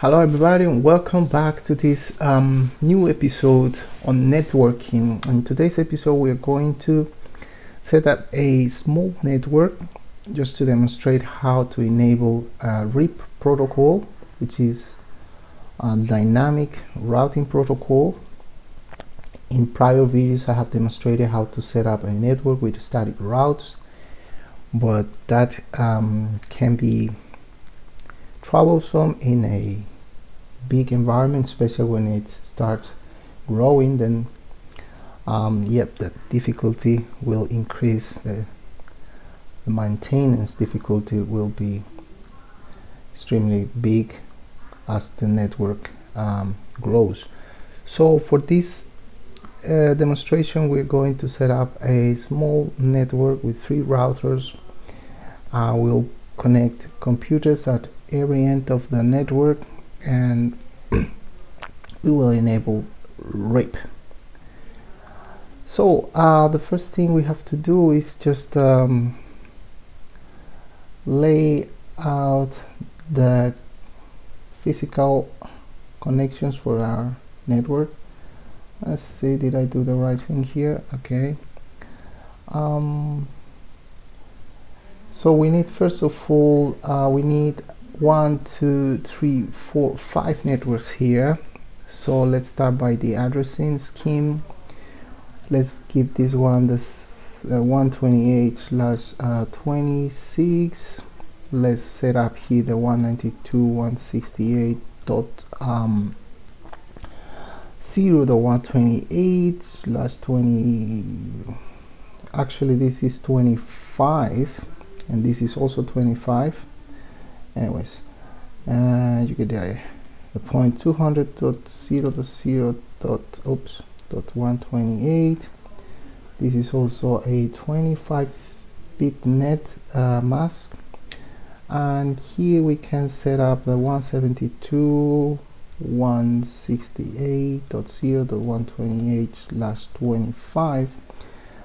Hello everybody and welcome back to this new episode on networking. In today's episode we're going to set up a small network just to demonstrate how to enable a RIP protocol, which is a dynamic routing protocol. In prior videos I have demonstrated how to set up a network with static routes, but that can be troublesome in a big environment, especially when it starts growing. Then the difficulty will increase. The maintenance difficulty will be extremely big as the network grows. So for this demonstration we're going to set up a small network with 3 routers. We'll connect computers at every end of the network, and we will enable RIP. So the first thing we have to do is just lay out the physical connections for our network. Let's see, did I do the right thing here? Okay. So we need, first of all, we need 1, 2, 3, 4, 5 networks here. So let's start by the addressing scheme. Let's give this one this 128/26. Let's set up here the 192.168.0, the 128/20. Actually this is 25 and this is also 25. Anyways, you get the point 200.0.0.128. This is also a 25-bit net mask, and here we can set up the 172.168.0.128/25.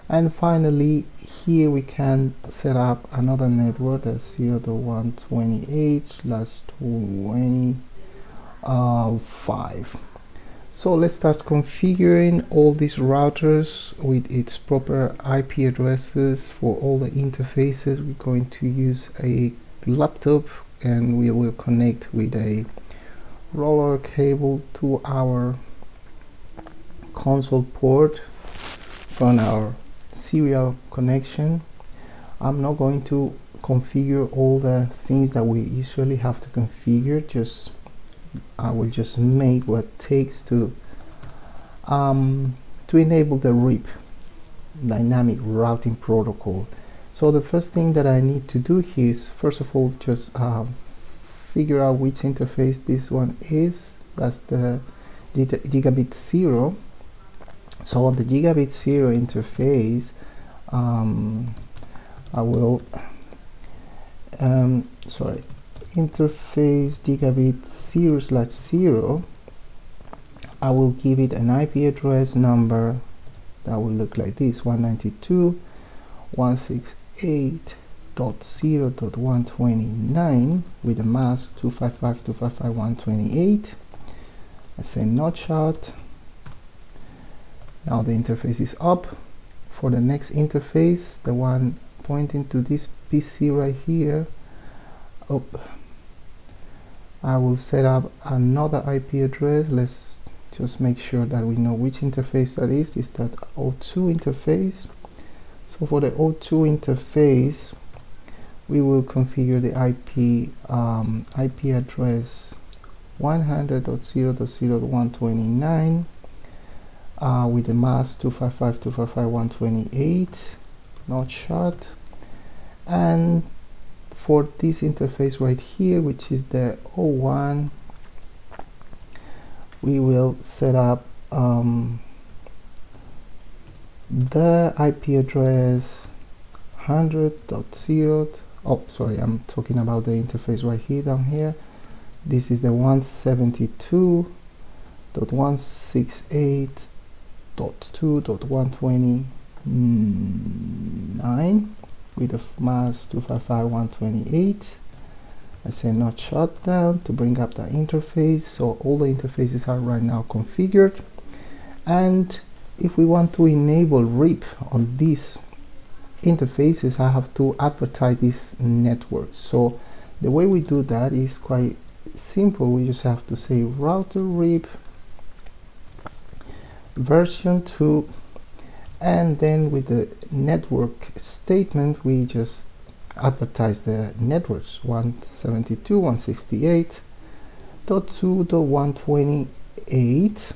And finally here we can set up another network, that's 0.128/25. So let's start configuring all these routers with its proper IP addresses for all the interfaces. We're going to use a laptop and we will connect with a roller cable to our console port from our serial connection. I'm not going to configure all the things that we usually have to configure, I will just make what it takes to enable the RIP, dynamic routing protocol. So the first thing that I need to do here is, first of all, just figure out which interface this one is. That's the gigabit 0. So on the gigabit 0 interface, I will interface gigabit 0/0. I will give it an IP address number that will look like this: 192.168.0.129 with a mask 255.255.128. I say not shot. Now the interface is up. For the next interface, the one pointing to this PC right here, I will set up another IP address. Let's just make sure that we know which interface that is. Is that O2 interface? So for the O2 interface, we will configure the IP address 100.0.0.129 with the mask 255.255.128, not shot. And for this interface right here, which is the O1, we will set up the IP address 100.0. Oh, sorry, I'm talking about the interface right here, down here. This is the 172.168.2.129 with a mask 255.128. I say not shut down to bring up the interface. So all the interfaces are right now configured, and if we want to enable RIP on these interfaces, I have to advertise this network. So the way we do that is quite simple. We just have to say router RIP version 2, and then with the network statement we just advertise the networks 172.168.2.128,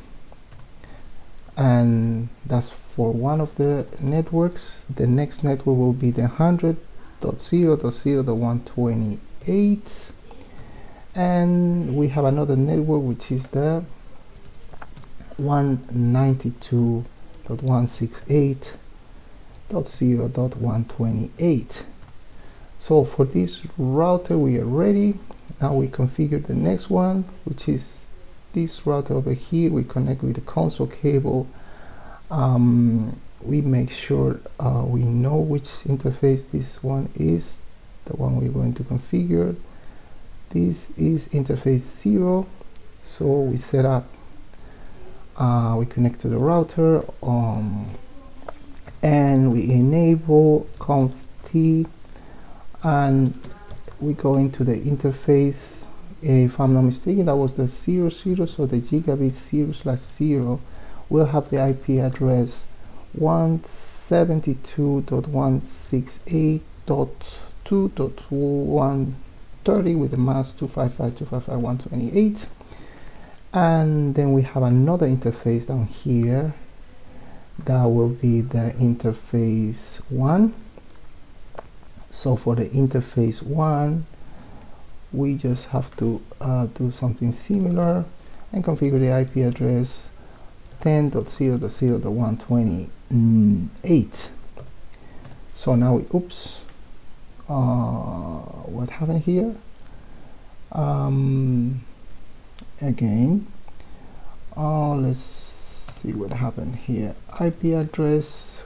and that's for one of the networks. The next network will be the 100.0.0.128, and we have another network which is the 192.168.0.128. So for this router we are ready. Now we configure the next one, which is this router over here. We connect with the console cable. We make sure we know which interface this one is, the one we're going to configure. This is interface 0. So we set up, we connect to the router, and we enable conft, and we go into the interface. If I'm not mistaken, that was the 00, so the gigabit 0/0 will have the IP address 172.168.2.130 with the mask 255.255.128. And then we have another interface down here that will be the interface 1. So for the interface 1, we just have to do something similar and configure the IP address 10.0.0.128. So now we, oops, what happened here? Again, let's see what happened here. IP address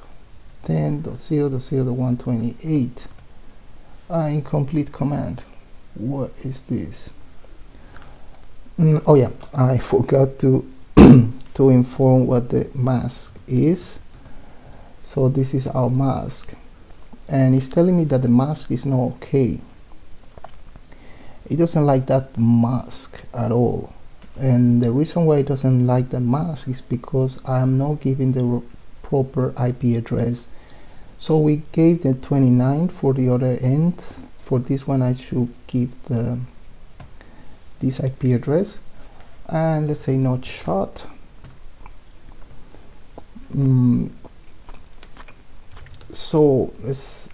10.0.0.128. Incomplete command. What is this? Oh yeah, I forgot to to inform what the mask is. So this is our mask, and it's telling me that the mask is not okay. It doesn't like that mask at all, and the reason why it doesn't like the mask is because I am not giving the proper IP address. So we gave the 29 for the other end. For this one I should give this IP address, and let's say not shot. So let's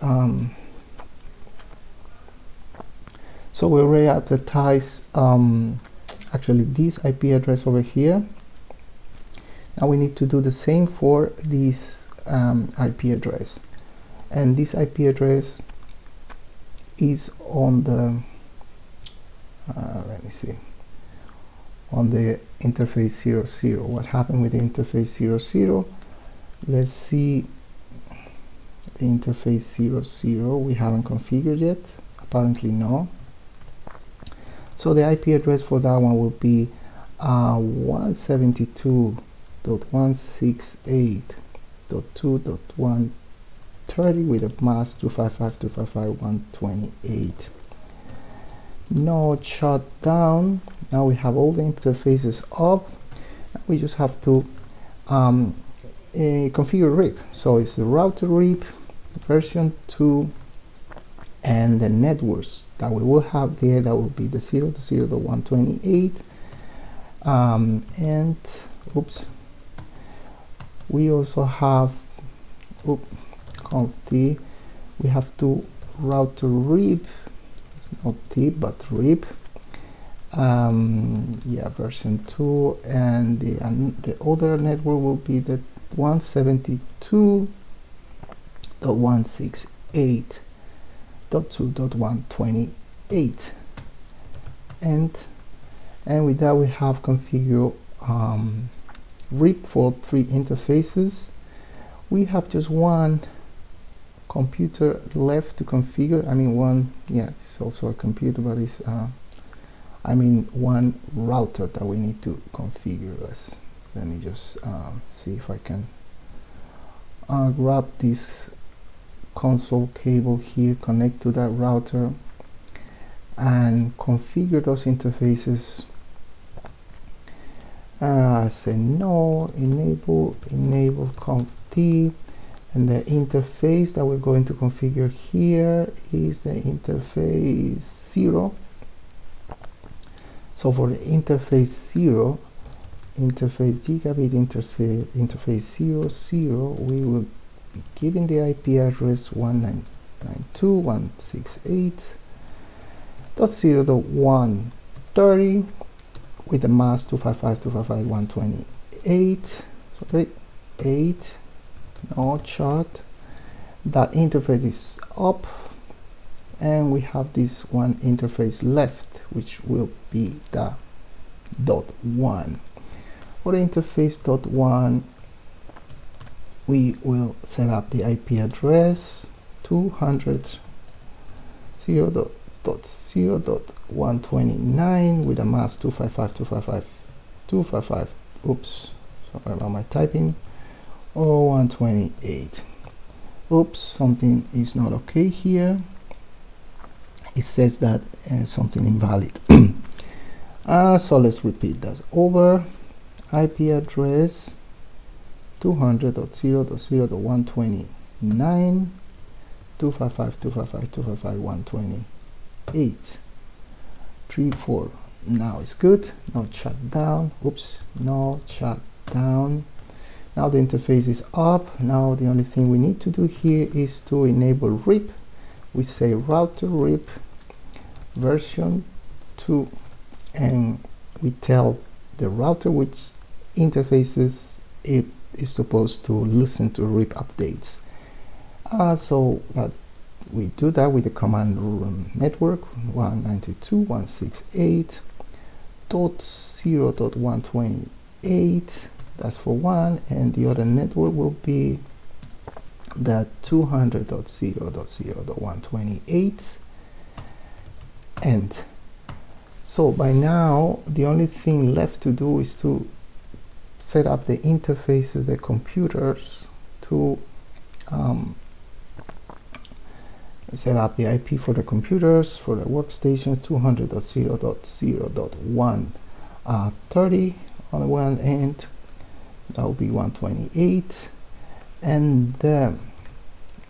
so we already advertise actually this IP address over here. Now we need to do the same for this IP address, and this IP address is on the let me see, on the interface 00. What happened with the interface 00? Let's see. The interface 00 we haven't configured yet, apparently no. So the IP address for that one will be 172.168.2.130 with a mask 255.255.128. Node shut down. Now we have all the interfaces up. We just have to configure RIP. So it's the router RIP version 2, and the networks that we will have there, that will be the 0.0.128, and oops, we also have conft, we have to router RIP, it's not T but RIP, yeah, version 2, and the other network will be the 172.168.2.128, and with that we have configured RIP for 3 interfaces. We have just one computer left to configure. I mean one, yeah, it's also a computer, but it's I mean one router that we need to configure. Let me just see if I can grab this console cable here, connect to that router and configure those interfaces. Say no, enable conf t, and the interface that we're going to configure here is the interface 0. So for the interface 0, interface gigabit interface 00, we will be giving the IP address 192.168.0.130 with the mask 255.255.128, sorry, 8, no chart. That interface is up, and we have this one interface left, which will be the .1. For the interface .1, we will set up the IP address 200.0.129 with a mask 255.255.255. Oops, sorry about my typing. Or 128. Oops, something is not okay here. It says that something invalid. So let's repeat that over. IP address 200.0.0.129 255.255.255.128 34. Now it's good. No shutdown. Oops, no shutdown. Now the interface is up. Now the only thing we need to do here is to enable RIP. We say router RIP version 2, and we tell the router which interfaces it is supposed to listen to RIP updates. So we do that with the command network 192.168.0.128. That's for one, and the other network will be the 200.0.0.128. And so by now the only thing left to do is to set up the interfaces, the computers, to set up the IP for the computers, for the workstation 200.0.0.130 on one end. That will be 128, and the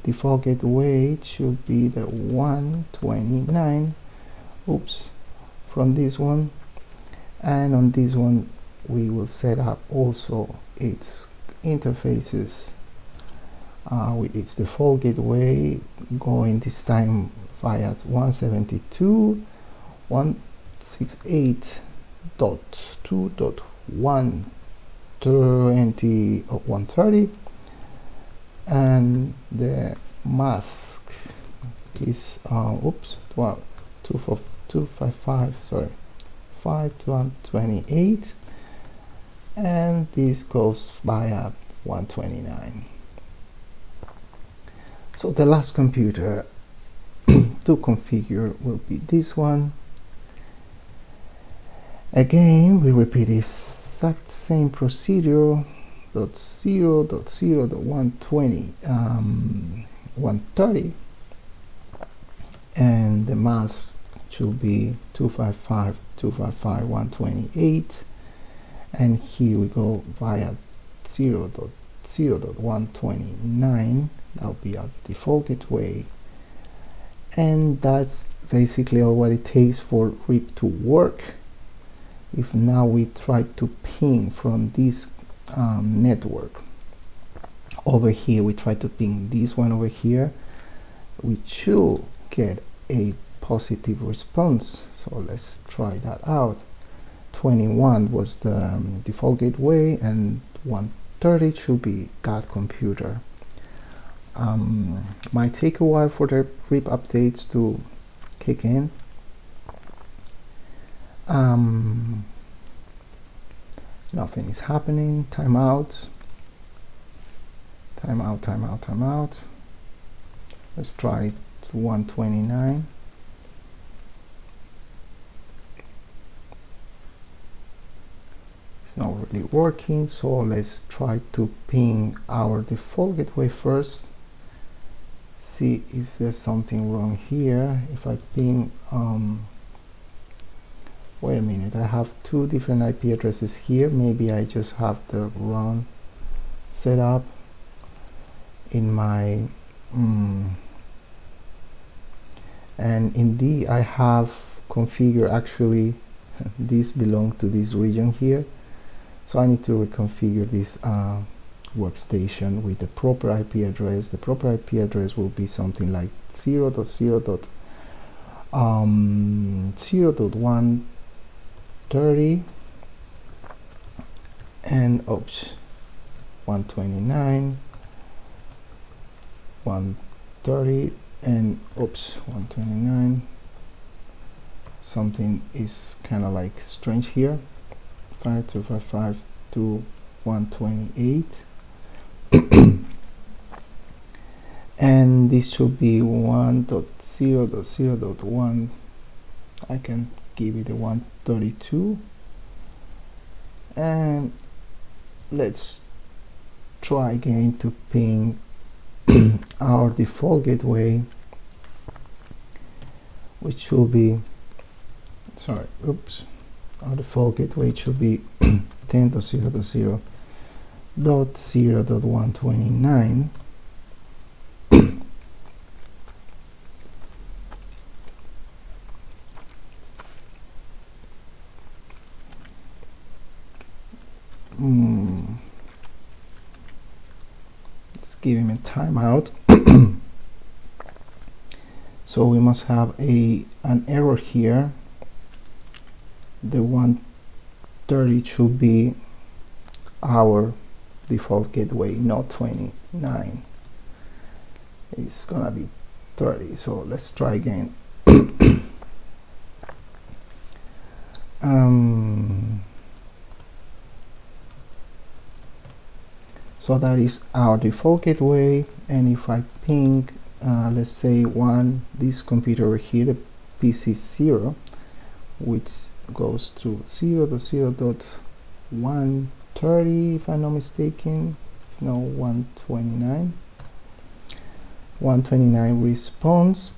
default gateway should be the 129. Oops, from this one, and on this one we will set up also its interfaces with its default gateway, going this time via 172.168.2.130, and the mask is oops, 255, sorry, 5.128, and this goes via 129. So the last computer to configure will be this one. Again, we repeat the exact same procedure. .0.0.120 130, and the mask should be 255.255.128, and here we go via 0.0.129. that'll be our default gateway, and that's basically all what it takes for RIP to work. If now we try to ping from this network over here, we try to ping this one over here, we should get a positive response. So let's try that out. 21 was the default gateway, and 130 should be that computer. Might take a while for the RIP updates to kick in. Nothing is happening. Timeout. Let's try 129. It's not really working, so let's try to ping our default gateway first. See if there's something wrong here. If I ping, wait a minute, I have two different IP addresses here. Maybe I just have the wrong setup in my and indeed I have configured actually this belongs to this region here, so I need to reconfigure this workstation with the proper IP address. The proper IP address will be something like 0.130 and oops 129 130 and oops 129. Something is kind of like strange here. 5255 to 128 and this should be 1.0.0.1. I can give it a 132 and let's try again to ping our default gateway, which should be our default gateway should be 10.0.0.0.129. Let's give him a timeout. So we must have an error here. The 130 should be our default gateway, not 29. It's gonna be 30. So let's try again. So that is our default gateway, and if I ping let's say this computer over here, the PC0, which goes to 0.0.130 if I'm not mistaken, no, 129 response,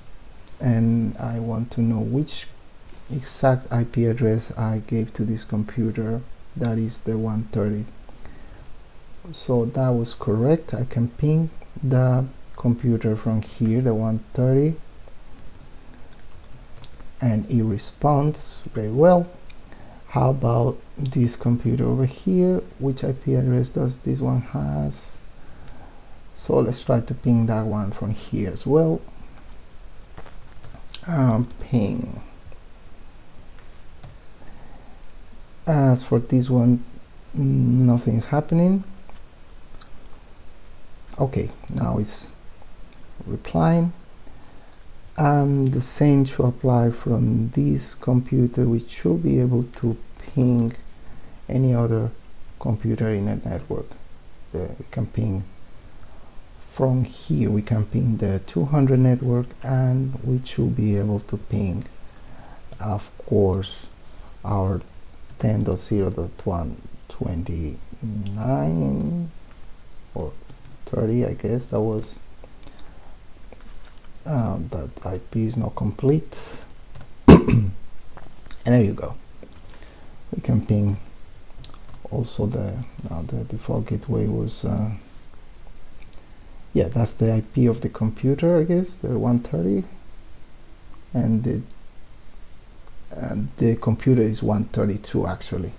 and I want to know which exact IP address I gave to this computer. That is the 130. So that was correct. I can ping the computer from here, the 130, and it responds very well. How about this computer over here? Which IP address does this one has? So let's try to ping that one from here as well. Ping. As for this one, nothing is happening. Okay, now it's replying. The same should apply from this computer, which should be able to ping any other computer in a network. We can ping from here, we can ping the 200 network, and we should be able to ping, of course, our 10.0.129 or 30, I guess that was. That IP is not complete. And there you go. We can ping also the default gateway was yeah, that's the IP of the computer, I guess, the 130, and the computer is 132 actually.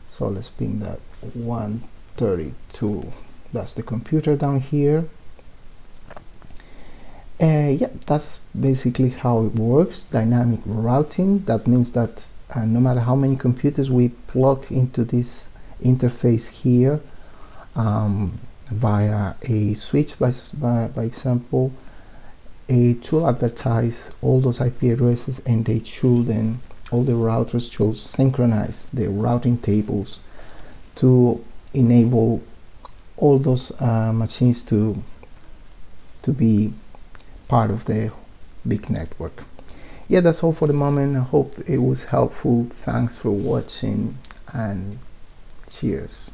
So let's ping that 132. That's the computer down here. Yeah, that's basically how it works. Dynamic routing. That means that no matter how many computers we plug into this interface here, via a switch, by example, it should advertise all those IP addresses, and they should then, all the routers should synchronize the routing tables to enable all those machines to be part of the big network. Yeah, that's all for the moment. I hope it was helpful. Thanks for watching and cheers.